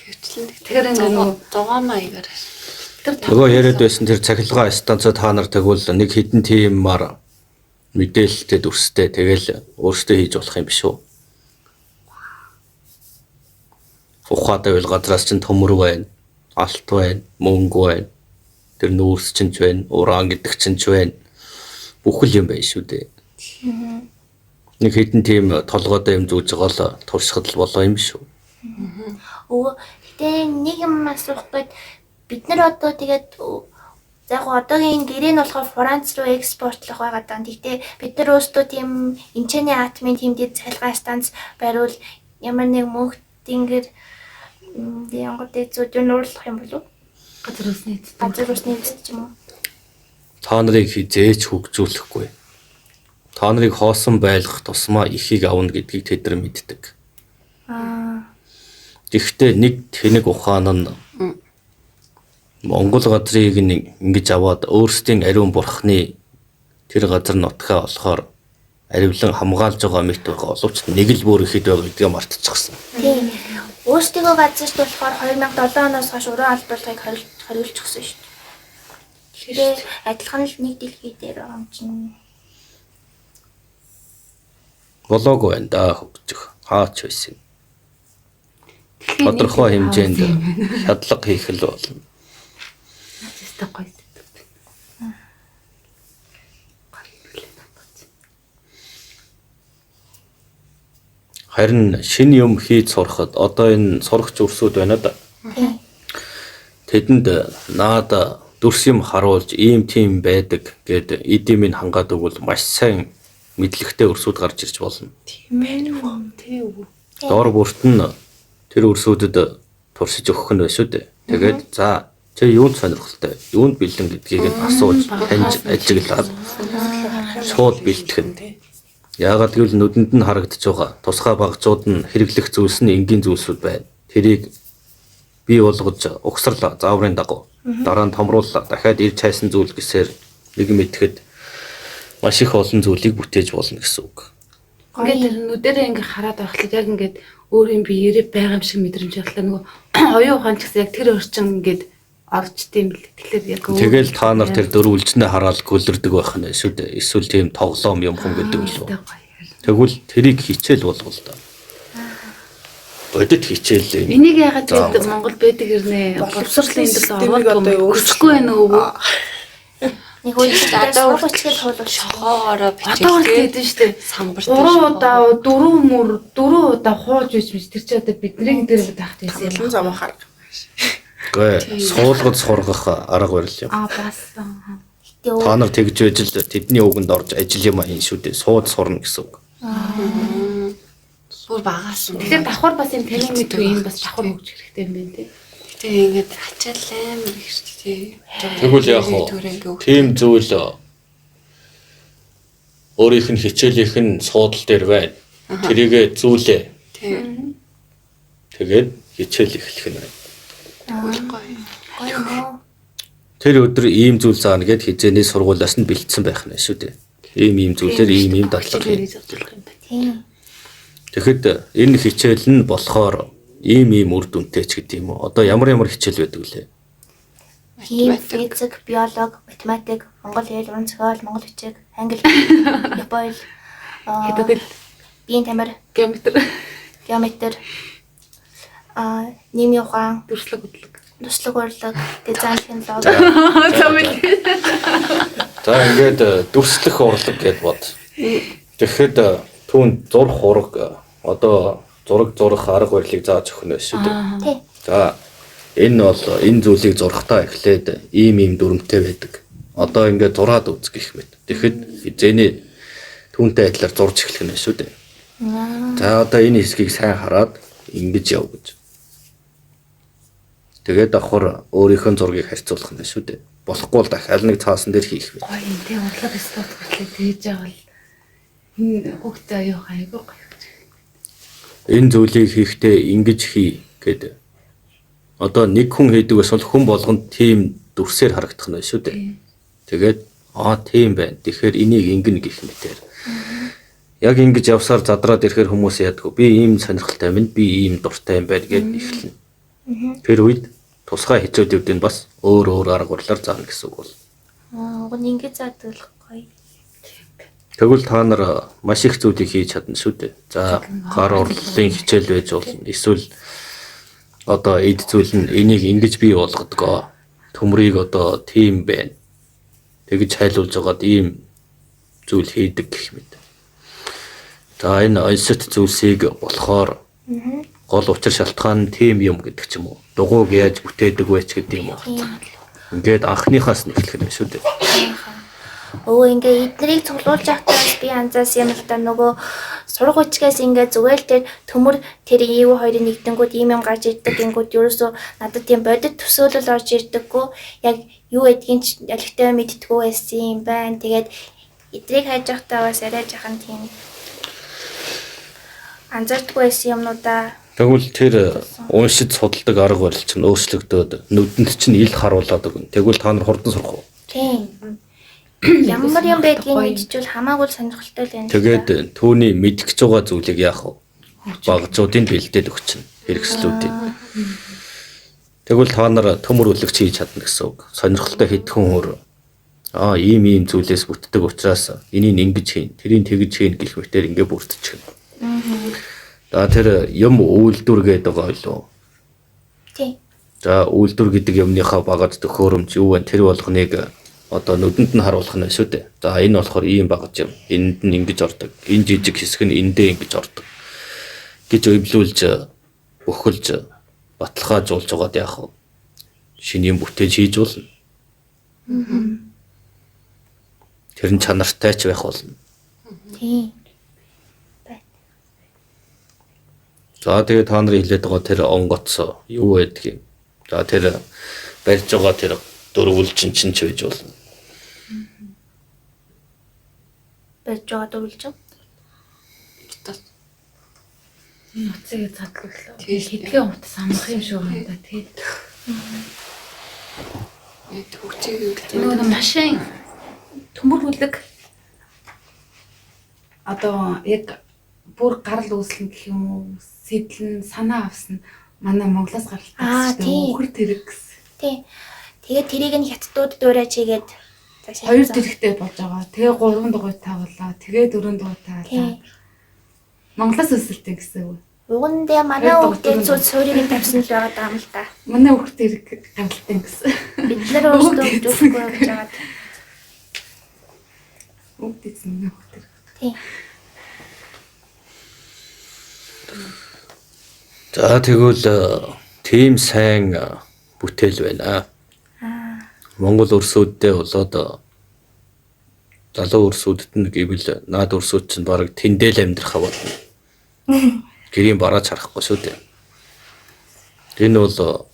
Тэгэхээр ингээд нөгөө дугаа маягаар Нөгөө яриад байсан тэр цахилгаан станцаа та нар тэгвэл нэг хідэн тиймээр мэдээлэлтэй дүрстэй тэгэл өөрсдөө хийж болох юм биш үү? Ухаатай байл газраас чинь төмөр байна, алт байна, мөнгө байна. Тэр нүүрс чинь ч байна, уран гэдэг чинь ч байна. Бүхэл юм байна шүү дээ. Нэг хідэн тийм толгойдоо юм зүүж байгаа л туршихад л болоо юм шүү. Өө гэтээ нэг юм асуух гээд бид нар одоо тэгээд яг одоогийн гэрээ нь болохоор Франц руу экспортлох байгаа даа. Гэхдээ бид нар өөрсдөө тийм эмчээний атомын тийм дэд цахилгаан станц бариул ямар нэг мөнхтингэр янгот дэцүүд нуурлах юм болов? газар усны Газар усны эцэд ч юм уу? Та нарыг хизээч хөгжүүлэхгүй. Та нарыг хоосон байлгах тусмаа ихийг авна гэдгийг тэд нар мэддэг. Гэхдээ нэг тэнэг ухаан нь Монгол газрыг ингэж аваад өөрсдийн ариун бурхны тэр газар нутгаа болохоор аривлан хамгаалж байгаа мэт байгаа боловч нэг л бүр ихэд байгаа гэдгийг мартчихсан. Тийм. Өөрсдөө газарт болохоор 2007 оноос хойш уран алдуулгыг хориулж өгсөн шүү дээ. Тэгэхээр адилхан л нэг дэлхий дээр байгаа юм чинь. Болоогүй байна да хөгжих. Хаач байсан. Тодорхой хэмжээнд шадлага хийх л болно. Тэстэй гоё сэтгэв. Харин шинэ юм хийж сурахад одоо энэ сурагч өрсүүд байна да. Тэдэнд наад дүрс юм харуулж ийм тийм байдаг гэд эдийн хангаад өгвөл маш сайн мэдлэгтэй өрсүүд гарч ирж болно. Тийм үү. Доор бүрт нь тэр өрсүүдэд туршиж өгөх нь байшгүй дээ. Тэгээд за чи юунд сонирхолтой, юунд бэлэн гэдгийг нь асууж таньж ажиглаад шууд бэлтгэн. Яагаад гэвэл нүдэнд нь харагдаж байгаа тусгай багцууд нь хэрэглэх зүйлс нь энгийн зүйлсүүд байна. Тэрийг бий болгож угсарлаа зааврын дагуу дараа нь томрууллаа дахиад ирж хайсан зүйл гэсээр нэг мэтгэд маш их олон зүйлийг бүтээж болно гэсэн үг. Ингээд тэр нүдэрээ ингээ хараад байхлаа яг ингээд өөрийн биеэрээ байгаа юм шиг мэдрэмж явахлаа нөгөө оюун ухаан ч гэсэн яг тэр орчин ингээд орчдсон юм л. Тэгэхээр яг тэгэл та нар тэр дөрвөлжнээ хараад гөлөрдөг байх нь шүү дээ. Эсвэл тийм тоглоом юм хүн гэдэг үү. Тэгвэл тэрийг хичээл болгоо л да. Бодит хичээл. Энийг яагаад тэгээд Монгол байдаг хэрнээ боловсролын дээр ороод өгөхгүй байна уу? Нэг үйл одоо үргэлжлэл хуулах шохоороо Одоо бичиж гэдэг нь шүү дээ. самбартай 3 удаа 4 удаа хууж үйж биш тэр чи одоо бидний дээр таахт байсан юм. Олон зам харах. Гэ суулгад сургах арга барил юм. Бас Та нар тэгж байж л тэдний үгэнд орж ажил юм аа шүү дээ. Сууд сурна гэсэн үг. бүр багаас нь. тэгэхээр давхар бас юм танин мэдгүй юм бас давхар хөгж хэрэгтэй юм байна тий. Тэгээ ингээд ачаал амар их шүү дээ. Тэгвэл яг хоо тийм зүйл өөрийнх нь хичээлийнх нь суудал дээр байна. Тэрийгэ зүйлээ. Тийм. Тэгээд хичээл эхлэх нь байна. гоё. Тэр өдөр ийм зүйл заана гэд хизээний сургуулиас нь бэлдсэн байх нь шүү дээ. Ийм зүйлээр ийм дадлага хий. Тийм. Тэгэхэд энэ хичээл нь болохоор ийм үр дүнтэй ч гэдэг юм уу. Одоо ямар хичээл байдаг лээ. Хим, физик, биологи, математик, монгол хэл, уран зохиол, монгол бичиг, англи, япон, Хэдүүл биеийн тамир, геометр геометр, нийгмийн ухаан, төрслөг хөдлөг. туслаг урлаг, дизайн технологи. За ингээд дүрслэх урлаг гэдээ бод. Тэгэхэд түүн зурх ураг одоо зурах арга барилыг зааж өгөх нь шүү дээ. Тий. За энэ бол энэ зүйлийг зурхтаа эхлээд ийм дүрмтэй байдаг. Одоо ингээд зураад үз гэх мэт. Тэгэхэд хизээний түүнтэй адилаар зурж эхлэх нь шүү дээ. За одоо энэ хэсгийг сайн хараад ингэж яв гэж. Тэгээд давхар өөрийнхөө зургийг харьцуулах нь шүү дээ. Болохгүй л дахиад нэг цаасан дээр хийх вэ. Ой энэ тэг урлаг стат гэхлээр тэгж байгаа л энэ хөгтөө аюу гайгүй гоё. Энэ зүйлийг хийхдээ ингэж хий гэдэг. Одоо нэг хүн хийдэг бас бол хүн болгонд тийм дүрсээр харагдах нь шүү дээ. Тэгээд тийм байна. Тэгэхээр энийг ингэнэ гэх мэтээр. Яг ингэж явсаар задраад ирэхээр хүмүүс яадгүй. Би ийм сонирхолтой юм, би ийм дуртай юм байна гэж эхэлнэ. Тэр үед тусгай хичээлүүдийн бас өөр арга барилаар заана гэсэн үг бол. Уг нь ингэж заадаг гоё. Тэгвэл та нар маш их зүйлийг хийж чадна шүү дээ. За гар урлалын хичээл байж болно. Эсвэл одоо эд зүйл нь энийг ингэж бий болгодгоо. Төмрийг одоо тийм байна. Тэгж хайлуулж байгаад ийм зүйл хийдэг гэх мэт. За энэ ойсот зүйлсийг болохоор гол учир шалтгаан нь тийм юм гэдэг ч юм уу. Дугуйг яаж бүтээдэг вэ ч гэдэг юм уу. Ингээд анхныхаас нь эхлэх юм шүү дээ. Ингээ эднэрийг цуглуулж явахдаа би анзаарсан юм л да нөгөө сурах үчгээс ингээ зүгээр л тэр төмөр тэр ив хоёрын нэгдэнгүүд ийм юм гарч ирдэг гингүүд ерөөсөө надад тийм бодит төсөөлөл орж ирдэггүй яг юу гэдгийг ч ялгтай мэдтгүү байсан юм байна. Тэгээд эдрийг хайж явахдаа бас арай жахан тийм анзаардаггүй байсан юмнуудаа. Тэгвэл тэр уншиж судалдаг арга барил чинь өөрчлөгдөөд нүдэнд чинь ил харуулдаг өгнө. Тэгвэл та нар хурдан сурах уу? Тийм. Ямар юм байдгийг мэдчихвэл хамаагүй сонирхолтой л байна. Тэгээд түүний мэдгэж байгаа зүйлийг яах вэ? Багжуудын бэлдээд өгчнө. Хэрэгслүүдийн. Тэгвэл та нар төмөр үлгч хийж чадна гэсэн үг. Сонирхолтой хэдхэн өөр ийм зүйлээс бүтдэг учраас энийг ингэж хийн, тэрийг тэгж хийн гэх мэтээр ингээ бүрдчихнэ. За тэр юм үйлдвэр гэдэг байгаа юу? Тийм. За үйлдвэр гэдэг юмныхаа багаж төхөөрөмж юу вэ? Тэр болгоныг одоо нүдэнд нь харуулах нь шүү дээ. За энэ болохоор ийм багаж юм. Энд нь ингэж ордог. Энэ жижиг хэсэг нь эндээ ингэж ордог. гэж өвлүүлж бөхөлж баталгаажуулж байгаад яах вэ? Шинийн бүтээл хийж болно. Тэр нь чанартай ч байх болно. Тийм. За тэгээ та нарын хэлээд байгаа тэр онгоц юу байдаг юм? За тэр барьж байгаа тэр дөрвөл чинь ч байж болно. Барьж байгаа дөрвөл чинь. Энэ утсыг задлууллаа. Хэдхэн утас амрах юм шиг байна да тий. Нөгөө машин төмөр хүлэг одоо яг бүр гарал үүслэн гэх юм уу сэтлэн санаа авсан манай Монголоос гаралтай өхөр тэрэг гэсэн. Тий. Тэгээд тэрийг нь хятадууд дуурайч хийгээд хоёр тэрэгтэй болж байгаа. Тэгээ 3 дугуй тавлаа. Тэгээ 4 дугуй тавлаа. Монголоос өсөлтөө гэсэн үг. Угандаа манай хүүхдээ цууд суурийг тавьсан л байгаа юм л да. Манай хүүхд тэрэг гаралтай гэсэн. Бид нар өөрсдөө зөвхөн явж байгаа. Хүүхд эзэн манай хүүхд тэрэг. Тий. За тэгвэл тийм сайн бүтээл байна. Монгол өрсөддөө болоод залуу өрсөдөд нь гэвэл наад өрсөд чинь бараг тэндэл амьдрах болно. Гэрийн бараач харахгүй шүү дээ. Энэ бол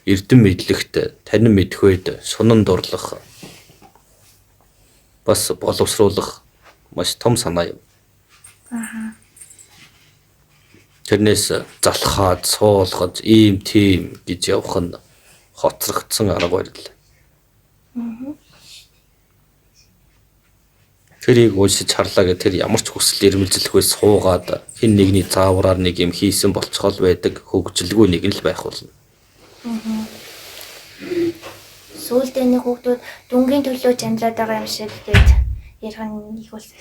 эрдэм мэдлэгт танин мэдэх үед шунан дурлах бас боловсруулах маш том санаа юм. Тэрнээс залхаад суулгаж ийм тийм гэж явах нь хоцрогдсон арга барил. Тэрийг уушиж харлаа гэх тэр ямар ч хүсэл эрмэлзэлгүй суугаад хин нэгний заавраар нэг юм хийсэн болцгол байдаг хөгжилгүй нэг нь л байх болно. Сүүлдээ нэг хүүхдүүд дүнгийн төлөө жандраад байгаа юм шиг тэгээд ярих нь их болсон.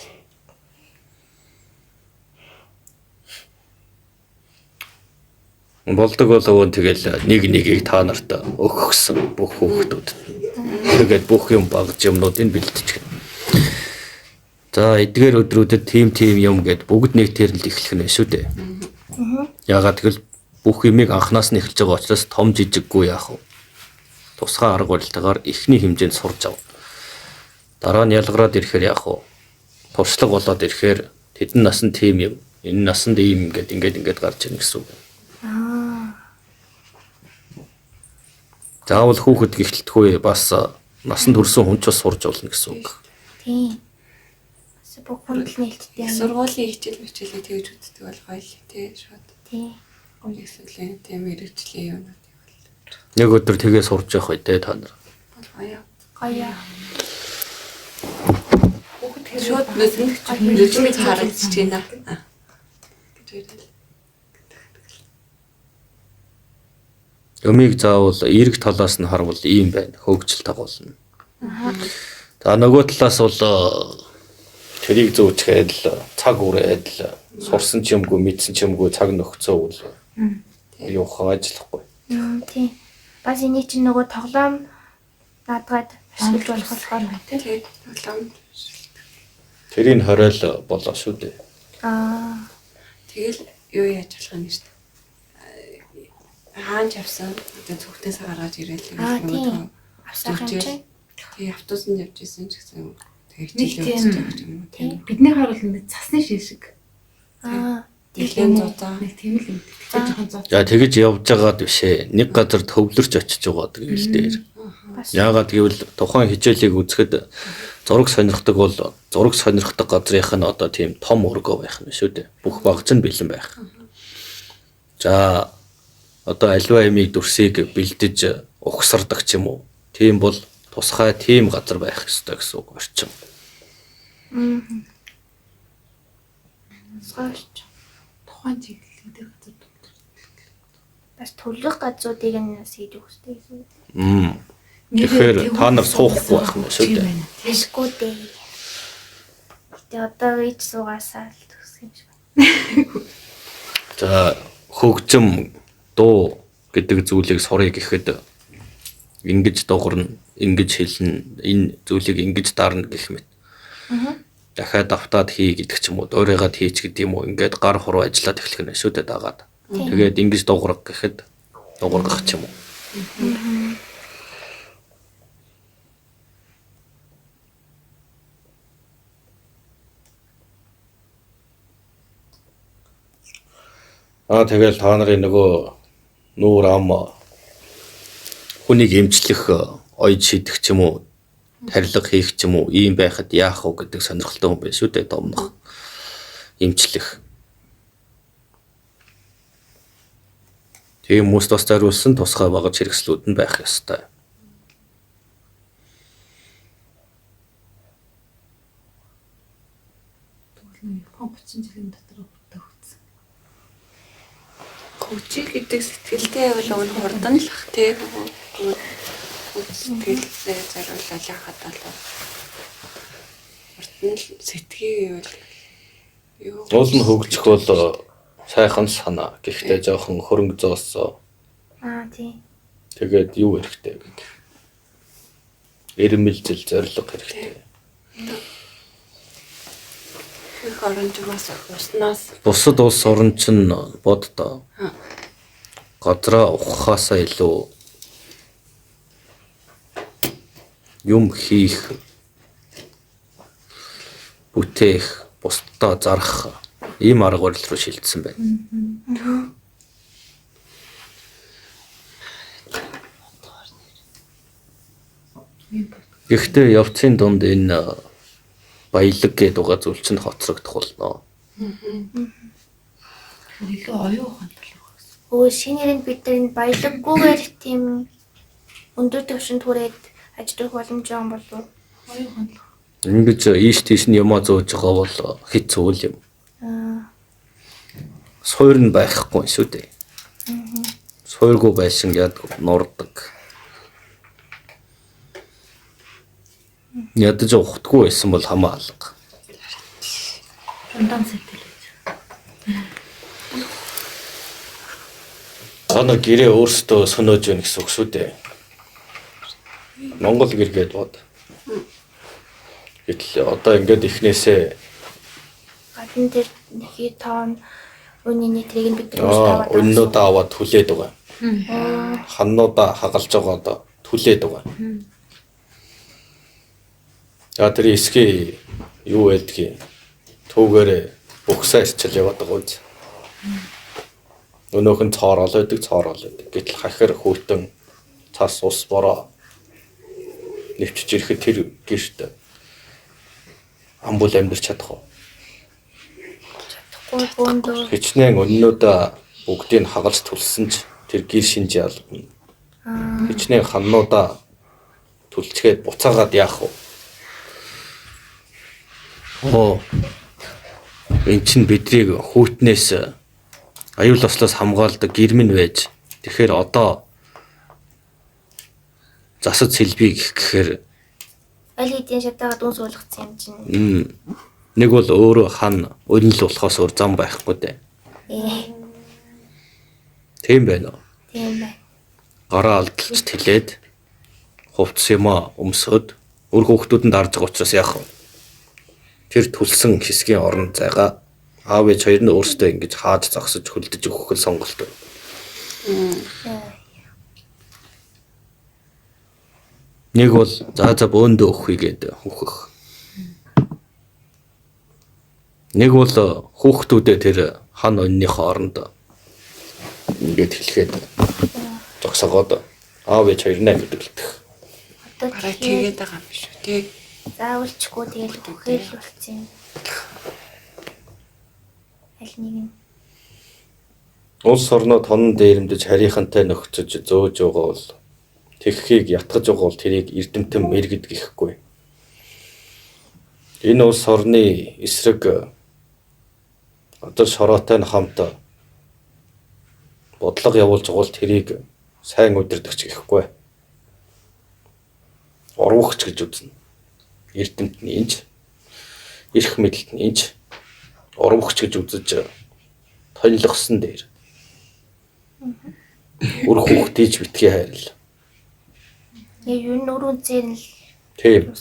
Болдог болов тэгэл нэг нэгийг та нарт өгсөн бүх хүүхдүүд. Тэгээд бүх юм багж юмнуудыг бэлтжих. За эдгээр өдрүүдэд тийм юм гээд бүгд нэг тэрнэл эхлэх нь шүү дээ. Ягаад гэвэл бүх юмыг анханаас нь эхэлж байгаа учраас том жижиггүй яах вэ? Тусгай арга барилтаагаар эхний хэмжээнд сурж ав. Дараа нь ялгараад ирэхээр яах вэ? Туршлага болоод ирэхээр тэдэн насанд тийм юм, энэ насанд ийм ингээд гарч ирнэ гэсэн үг. Заавал хүүхэд гихтэлтгүй бас насанд хүрсэн хүн ч бас сурж болно гэсэн үг. Тийм. Бүх хүнд л нээлттэй юм. Сургуулийн хичээлээ тэгж үздэг бол гоё л тий шууд. Тийм. Гомжлээ тийм мэрэгчлийн юмнууд. Нэг өдөр тэгээ сурж явах үедээ та нар. Гоё. Гоё. Хүүхэд хэрэг Шууд нүдний харагдаж байна. Гэж яриад. Өмийг заавал эрэг талаас нь харвал ийм байна. Хөгжил дагуулна. За нөгөө талаас бол тэрийг зүүчгээд л цаг үрээд л сурсан ч юмгүй, мэдсэн ч юмгүй цаг нөхцөөвөл юухан ажиллахгүй. Тийм. Бас эний чинь нөгөө тоглоом наадгаад ашиглаж болох болохоор Тэгээд тоглоом. Тэрийг хориол болоо шүү дээ. Тэгэл юу яаж болох юм шүү дээ. Хаан авсан. Одоо зүгтээс гаргаж ирээд тийм. Авсах юм чинь. Тэгээ автобусанд явж исэн ч гэсэн Нэг тэгээд тийм бидний харуул нэг цасны шил шиг. Дэлхийн зузаан. Нэг тийм л юм. Тэгэхээр жоохон зов. За тэгэж явж байгаад бишээ. Нэг газар төвлөрч очиж байгаа гэвэл дээр. Яагаад гэвэл тухайн хичээлийг үзэхэд зураг сонирхдаг бол зураг сонирхдаг газрынх нь одоо тийм том өргөө байх нь шүү дээ. Бүх багц нь бэлэн байх. За одоо альва ямиг дүрсийг бэлдэж угсардаг ч юм уу. Тийм бол тусгай тийм газар байх ёстой гэсэн үг орчин. Сошч. Тухайн чиглэлээр газар төвлөр. Бас төлөх газруудыг нь хийж өгөх хэрэгтэй гэсэн. Тэгэхээр та нар суухгүй байх юм шүү дээ. Тэшгүй дээ. Тэгээ одоо ич суугаасаа л төсөх юм шиг байна. За хөгжим дуу гэдэг зүйлийг сурыг гэхэд ингэж дуурна, ингэж хэлнэ, энэ зүйлийг ингэж дарна гэх мэт. Дахиад автаад хий гэдэг ч юм уу, дуурайгаад хийч гэдэг юм уу, ингээд гар хуруу ажиллаад эхлэх нь шүү дээ дагаад. Тэгээд ингэж дуурах гэхэд дуургах ч юм уу. Тэгэл та нарын нөгөө нүүр ам хүнийг эмчлэх ойд шидэх ч юм уу, тарилга хийх ч юм уу, ийм байхад яах вэ гэдэг сонирхолтой хүн байх шүү дээ домнох. Эмчлэх. Тийм хүмүүст бас зориулсан тусгай багаж хэрэгслүүд нь байх ёстой. Япон 30 жилийн дотор бүртээ хөгжсөн. Хөгжил гэдэг сэтгэлдээ бол өн хурдан л ах тий. Сэтгэлдээ зориулаад яхад бол хурдан л сэтгэгийг бол юу Уул нь хөгжих бол сайхан санаа. Гэхдээ жоохон хөрөнгө зоосоо. Тийм. Тэгээд юу хэрэгтэй гэдэг. Эрмэлзэл зориг хэрэгтэй. их оронжоос уснаас Бусад улс орн чинь боддоо. Газраа ухахаасаа илүү юм хийх, бүтээх, бусдаа зарах ийм арга барил руу шилжсэн байна. Гэхдээ явцын дунд энэ баялаг гэдэг угаа зүйл чинь хоцрогдох болно. Илүү оюун ухаантай л байгаа. Шинээр нь бид нар энэ баялаггүйгээр тийм өндөр түвшинд хүрээд ажиллах боломж юм болов уу? Оюун ухаан. Ингэж ийш тийш нь ямаа зөөж байгаа бол хит зүйл юм. Суур нь байхгүй шүү дээ. Суургүй байшин яадаг нурдаг. Ядаж ухтгүй байсан бол хамаа алга. Дандаа сэтгэлж. Ана гэрээ өөрсдөө сөнөөж байна гэсэн үг шүү дээ. Монгол гэр гээд бод. Гэтэл одоо ингээд ихнээсээ Гадна дээр нэхий тоон үнийн тэрийг бид нар аваад өннүүдээ аваад түлээд байгаа. Ханнуудаа хагалж байгаад түлээд байгаа. За тэр эсхий юу байдгийг түүгээр бөхсөө ирчил яваад байгаа үз. Өнөөх нь цоорол байдаг. Гэтэл хахир хүүтэн цас ус бороо нэвчж ирэхэд тэр гэрт амбул амьдарч чадах уу? бөөндөө Хичнээн өннүүдээ бүгдийг хагалж түлсэн ч тэр гэр шинж ялгана. Хичнээн ханнуудаа сүлчгээд буцаагаад яах вэ? Энд чинь бидрийг хүүтнээс аюул ослоос хамгаалдаг гэрмэн байж. Тэгэхээр одоо засад сэлбий гэхээр Аль хэдийн шатаагаад дүн суулгацсан юм чинь. нэг бол өөрөө хан өнөл болохоос өөр зам байхгүй дээ. Тийм байна уу? Тийм байна. Гараа алдалж тэлээд хувцс юмаа өмсөд өөр хүүхдүүдэнд дарж байгаа учраас яах вэ? Тэр төлсөн хэсгийн орон зайгаа аав ээж хоёр нь өөрсдөө ингэж хааж зогсож хөлдөж өгөх л сонголт байна. Нэг бол за бөөндөө өгөхийгээд хүүхэх. Нэг бол хүүхдүүдээ тэр хан өннийхөө оронд ингээд хэлэхэд зогсоогоод аав ээж хоёр нэ мэдүүлдэг. Одоо Бараа тэгээд байгаа юм биш үү? Тэг. заавалчгүй тэгэл бүхэл болцсон юм. Аль нэг нь Улс орноо тонн дээрэмдэж харийнхантай нөхцөж зөөж байгаа бол тэгхийг ятгаж байгаа бол тэрийг эрдэмтэн мэргэд гэхгүй. Энэ улс орны эсрэг одоо шороотой хамт бодлого явуулж байгаа бол тэрийг сайн удирдахч гэхгүй. Урвахч гэж үзнэ. Эрдэмтэн инж эрх мэдэлт нь инж урвахч гэж үзэж тонилгосон дээр. Үр хүүхдийж битгий хайрл. юу нөрөө зэн л Тийм.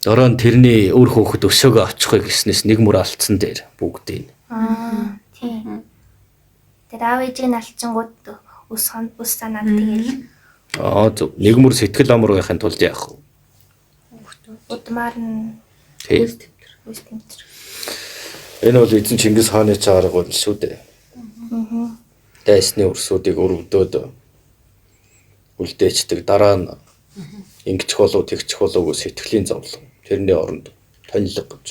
Дөрөн тэрний үр хүүхэд өсөөгөө очихыг гэснээс нэг мөр алдсан дээр бүгдийг. тийм. Тэр аав ээжийг алчингууд ус санаад тэгэл Зөв. Нэг мөр сэтгэл амар байхын тулд яах вэ? удмаар нь Тийм. үс тэмцэр. Энэ бол эзэн Чингис хааны чарга бол шүү дээ. Дайсны өрсүүдийг өрөвдөөд үлдээчдэг. Дараа нь ингэчих болов тэгчих болов сэтгэлийн зовлон. Тэрний оронд тонилго гэж.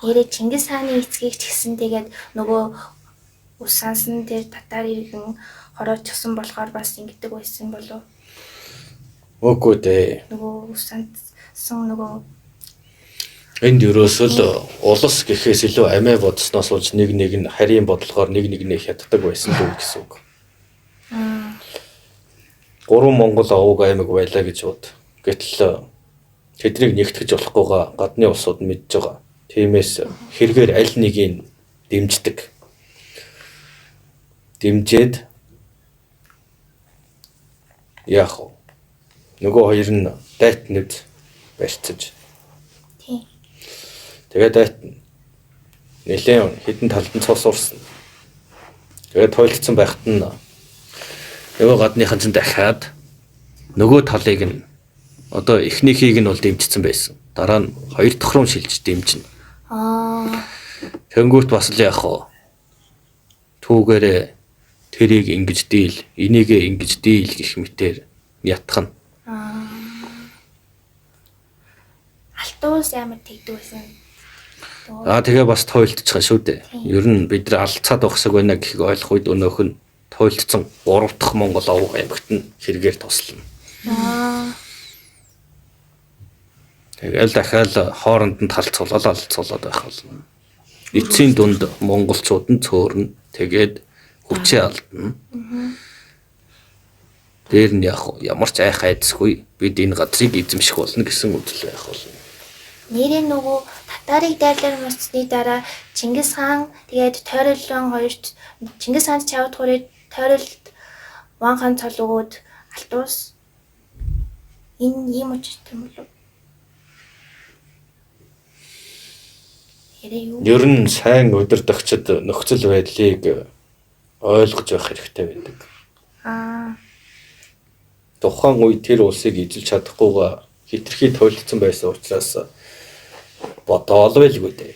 Ирээ Чингис хааны эцгийг ч гэсэн тэгээд нөгөө ус сансан тэр татар иргэн хороочихсон болохоор бас ингэдэг байсан болов. Үгүй дээ. Нөгөө ус сансан нөгөө Энд ерөөсөл улс гэхээс илүү амиа бодсноос болж нэг нь харийн бодлогоор нэг нэгнээ хятдаг байсан л гэсэн үг. 3 Монгол овог аймаг байлаа гэж бод. Гэтэл тэднийг нэгтгэж болохгүйгаа гадны улсууд мэдж байгаа. Тиймээс хэрэгээр аль нэгийг дэмждэг. Дэмжээд яах вэ? Нөгөө хоёр нь дайтнууд барьцаж. тийм. Тэгээд дайт нэлээд хідэн талд нь цус урсна. Тэгээд тойлцсон байхад нь нөгөө гадныхан ч дахиад нөгөө талыг нь одоо эхнийхийг нь бол дэмжсэн байсан. Дараа нь хоёр дахь руу шилж дэмжинэ. Тэнгүүт бас л яах вэ? Түүгээрээ тэрийг ингэж дийл, энийгээ ингэж дийл гэх мэтээр ятгах нь. Алтуус ямар тэгдэг байсан. Тэгээ бас тойлдчихсан шүү дээ. Ер нь бид нар алцаад ухсаг байна гэхийг ойлгох үед өнөөх нь тойлдсон 3 дахь Монгол овог аймагт нь хэрэгээр туслана. Тэгэл дахиад хооронд нь талцуулаад алцуулаад байх болно. Эцсийн дунд монголчууд нь цөөрнө. Тэгээд хүчээ алдна. Дээр нь ямар ч айх айдсгүй бид энэ газрыг эзэмших болно гэсэн үгэл байх болно. Нэрээ нөгөө татарыг дайрлаар мөцсөний дараа Чингис хаан тэгээд тойролон хоёрт Чингис хаанд чавд хурыг тойролд Ван хаан цол өгөөд алтуус энэ юм учиртай юм болов. Ер нь сайн удирдагчид нөхцөл байдлыг ойлгож байх хэрэгтэй байдаг. Тухайн үед тэр улсыг эзэлж чадахгүйгаа хитрхи тойлдсон байсан учраас бодоол байлгүй дээ.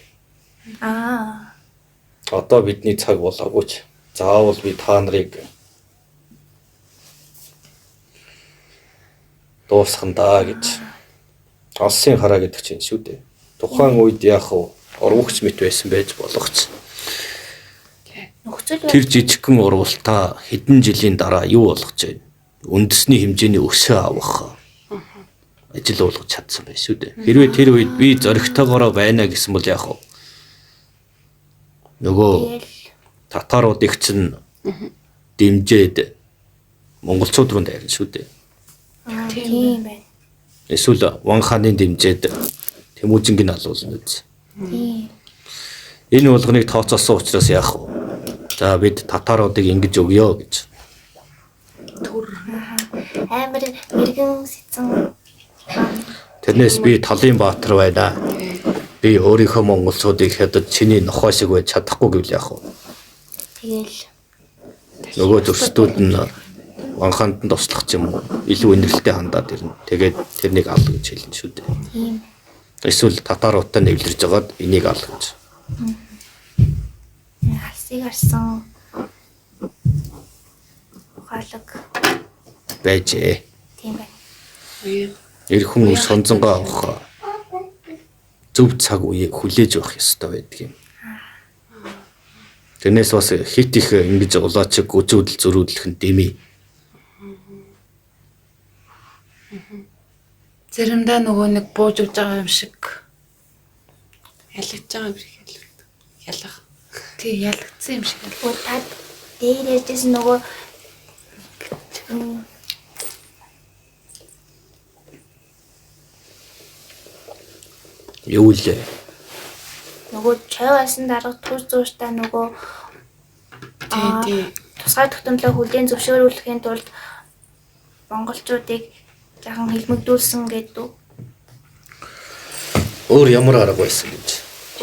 Одоо бидний цаг болоогүй. Заавал би та нарыг дуусгандаа гэж алсын хараа гэдэг чинь шүү дээ. Тухайн үед яах вэ? Урвагч мэт байсан байж болох ч. нөхцөл Тэр жижигхэн урвалтаа хэдэн жилийн дараа юу болгож байна? Үндэсний хэмжээний өсөө авах ажил болгож чадсан байх шүү дээ. Хэрвээ тэр үед би зоригтойгоороо байна гэсэн бол яах вэ? Нөгөө татаруудыг чинь дэмжээд монголчууд руу дайрна шүү дээ. тийм байна. Эсвэл Ван хааны дэмжээд Тэмүүжингийн алуулна үз. Тийм. Энэ болгоныг тооцоосон учраас яах вэ? За бид татаруудыг ингэж өгье гэж. Амар мэрэгэн сэцэн. Тэрнээс би Талын Баатар байна. Би өөрийнхөө монголчуудыг хятад чиний нохой шиг байж чадахгүй гэвэл яах вэ? Тэгэл Нөгөө төрстүүд нь Ван хаанд нь туслах ч юм уу илүү инэрлэлтэй хандаад ирнэ. Тэгээд тэрнийг ал гэж хэлнэ шүү дээ. тийм. Эсвэл татаруудтай нэвлэрж байгаад энийг ал гэж. Харсыг харсан. Ухаалаг. Байжээ. Тийм байна. Эр хүн сонзонгоо авах зөв цаг үеийг хүлээж авах ёстой байдаг юм. Тэрнээс бас хит их ингэж улаачиг гүжүүдэл зөрүүдлэх нь дэмий. Заримдаа нөгөө нэг бууж өгж байгаа юм шиг Ялгаж байгаа юм шиг ялах. тий ялгцсан юм шиг. Тад дээрээс нөгөө Юу лээ? нөгөө чойвасан дарга тур зууртаа нөгөө Тий. тусгай тогтнолоо хүлээн зөвшөөрүүлэхийн тулд монголчуудыг жахан хэлмэгдүүлсэн гэдэг Өөр ямар арга байсан гэж.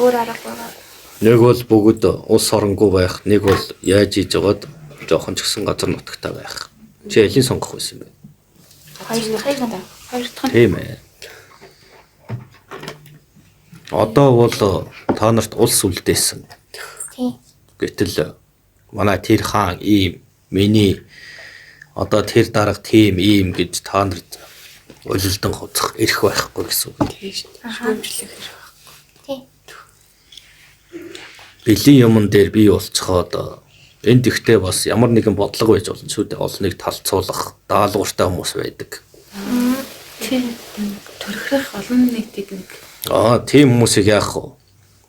өөр арга байгаа. Нэг бол бүгд ус оронгүй байх, нэг бол яаж хийж байгаад жоохон ч гэсэн газар нутагтай байх. Чи элийн сонгох байсан бэ? Хоёр дахь Тийм ээ. Одоо бол та нарт улс үлдээсэн. тийм. Гэтэл манай тэр хаан ийм миний одоо тэр дарга тийм ийм гэж та нарт улилдан хуцах эрх байхгүй гэсэн үг. Тийш. Шүүмжлэх хэрэг. Тийм. Бэлэн юмн дээр бий болцоход энд ихтэй бас ямар нэгэн бодлого байж болно шүү дээ. Олныг талцуулах, даалгавартай хүмүүс байдаг. Тий. Төрхрөх олон нийтийг нэг Тийм хүмүүсийг яах вэ?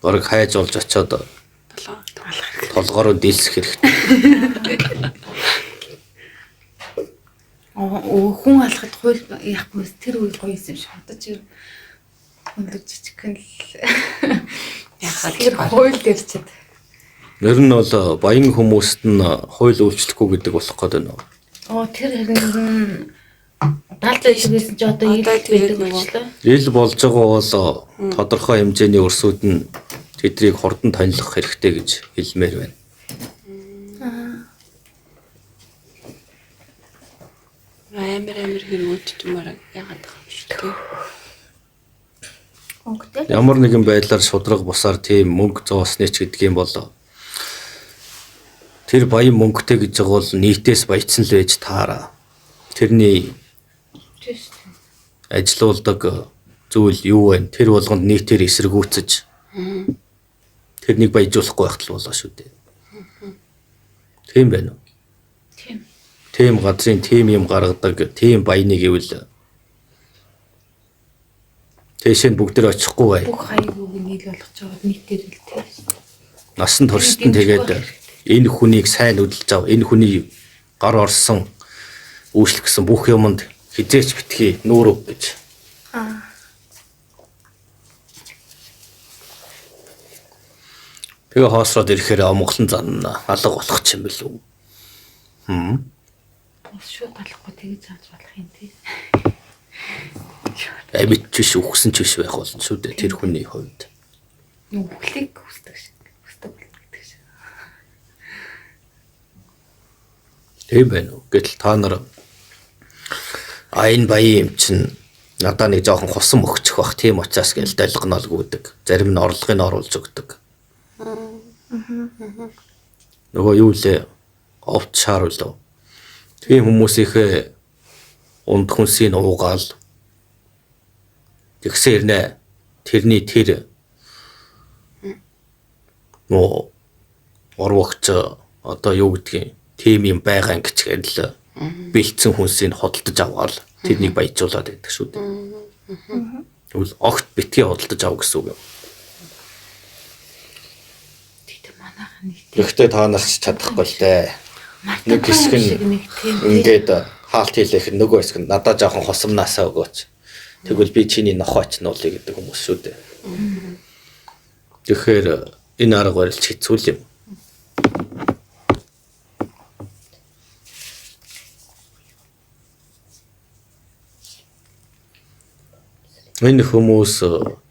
Бараг хайж олж очиод толгоороо дийлсэх хэрэгтэй. хүн алхад хууль яахгүй тэр үе гоё юм шиг одоо чи өндөр жижигхэн л яхаа тэр хууль дээр ч Ер нь бол баян хүмүүст нь хууль өөрчлөхгүй гэдэг болох гэдэг нь. тэр харин даалт хийсэн чи одоо ил байдаг болчлоо. Ил болж байгаа бол тодорхой хэмжээний өрсөд нь тэднийг хурдан танилцах хэрэгтэй гэж хэлмээр байна. Амар хэрэгүүд юмараа яагаад байгаа юм шүү дээ. Өнгөтэй. Ямар нэгэн байдлаар шудраг бусаар тийм мөнгө зоосны ч гэдэг юм бол тэр баян мөнгөтэй гэж байгаа бол нийтээс баяцсан л байж таараа. Тэрний ажилуулдаг зүйл юу вэ? Тэр болгонд нийтээр эсэргүүцэж тэрнийг баяжуулахгүй байх л болоо шүү дээ. Тийм байна уу? Тийм газрын тийм юм гаргадаг тийм баяныг ивэл тэшэнд бүгдээр очихгүй бай. Бүх хаягыг нийл болгож байгаа нийтээр л тий. Насан туршид нь тэгээд энэ хүнийг сайн хөдөлж ав. Энэ хүний гар орсон үйлчлэх гэсэн бүх юмд хизээч битгий нүүрөв гэж. Тэгээ хоосроод ирэхээр Монголын зан алга болох ч юм бэлүү. Шууд алахгүй тэгж хааж болох юм тий. Амьд ч биш үхсэн ч биш байх болно шүү дээ тэр хүний хувьд. Нүглийг хүсдэг шиг. Хүсдэг гэдэг шиг. Тийм байна уу? Гэтэл та нар энэ баян юм чинь надаа нэг жоохон хусан мөхчих бах тийм учраас гэл далгнал гүдэг. Зарим нь орлогыг оруулж өгдөг. Нөгөө юу лээ? Овт шааруулав. Тийм хүмүүсийнхээ унд хүнсийг уугаал тэгсээр нэ тэрний тэр нөө орвогч одоо юу гэдгийг тийм юм байгаа гэчгээр л бэлдсэн хүнсийг хөдөлж аваад тэрнийг баяжуулаад байдаг шүү дээ. Тэгвэл огт битгий хөдөлж ав гэсэн үг юм. Тэгтээ манайхан нэг Гэхдээ та нар ч чадахгүй л дээ. Нэг хэсэг нь ингээд хаалт хийлэх нөгөө хэсэг нь надад жоохон хосомнасаа өгөөч. Тэгвэл би чиний нохооч нуулъя гэдэг хүмүүс шүү дээ. Тэгэхээр энэ арга барил хэцүү юм. Энэ хүмүүс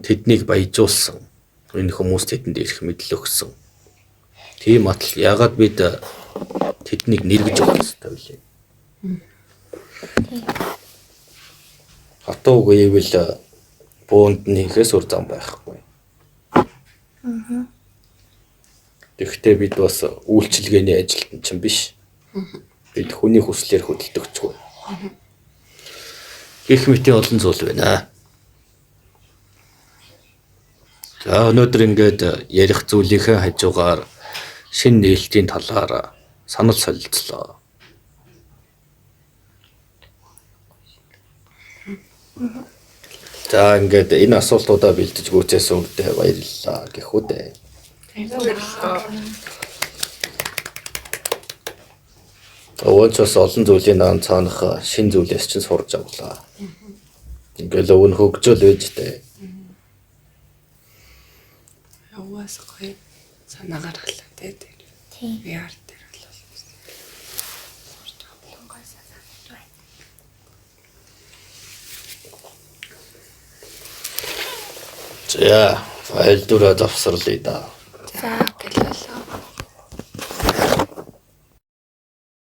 тэднийг баяжуулсан. Энэ хүмүүс тэдэнд ирэх мэдэл өгсөн. Тийм атал ягаад бид тэднийг нэрвэж өгөх ёстой вэ? Хатуу гэвэл буунд нэхээс үр зам байхгүй. Тэгэхдээ бид бас үйлчилгээний ажилтан чинь биш. Бид хүний хүслээр хөдөлдөгчгүй. Гэх мэт олон зүйл байна. За өнөөдөр ингээд ярих зүйлийнхээ хажуугаар шинэ нээлтийн талаар санал солилцлоо. За ингээд энэ асуултуудаа бэлдэж гүйцээсэн үедээ баярлалаа гэх үү дээ. Өвчөөс олон зүйлийн наан цаанах шинэ зүйлээс чинь сурч авлаа. Ингээл өвн хөгжөөл байж дээ. Яваас гоё санаа гаргалаа тий. Тийм. VR дээр бол. За файл дөрөв завсарлаа да.